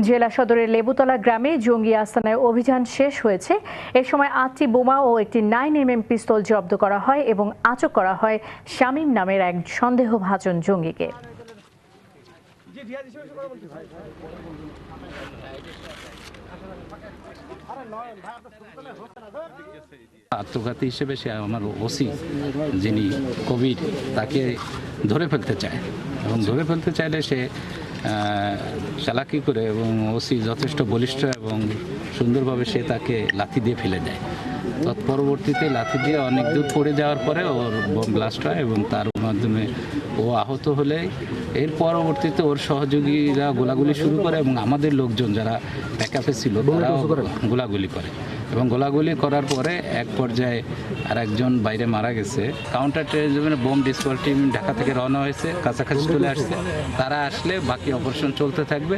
জেলা সদরের লেবুতলা গ্রামে জঙ্গি আস্তানায় অভিযান শেষ হয়েছে। এ সময় 8টি বোমা ও একটি 9mm পিস্তল জব্দ করা হয় এবং আটক করা হয় শামীম নামের এক সন্দেহভাজন জঙ্গিকে। আত্মঘাতী হিসেবে সে আমার ওসি যিনি কবির তাকে ধরে ফেলতে চায় এবং ধরে ফেলতে চাইলে সে চালাকি করে এবং ওসি যথেষ্ট বলিষ্ঠ এবং সুন্দরভাবে সে তাকে লাথি দিয়ে ফেলে দেয়। তৎপরবর্তীতে লাথি দিয়ে অনেক দূর পড়ে যাওয়ার পরে ওর বোম ব্লাস্ট হয় এবং তার মাধ্যমে ও আহত হলে এর পরবর্তীতে ওর সহযোগীরা গোলাগুলি শুরু করে এবং আমাদের লোকজন যারা ব্যাকআপে ছিল তারা গোলাগুলি করে এবং গোলাগুলি করার পরে এক পর্যায়ে আর একজন বাইরে মারা গেছে। কাউন্টার টেরোরিজমের বোম ডিসপোজাল টিম ঢাকা থেকে রওনা হয়েছে, কাছাকাছি চলে আসছে। তারা আসলে বাকি অপারেশন চলতে থাকবে।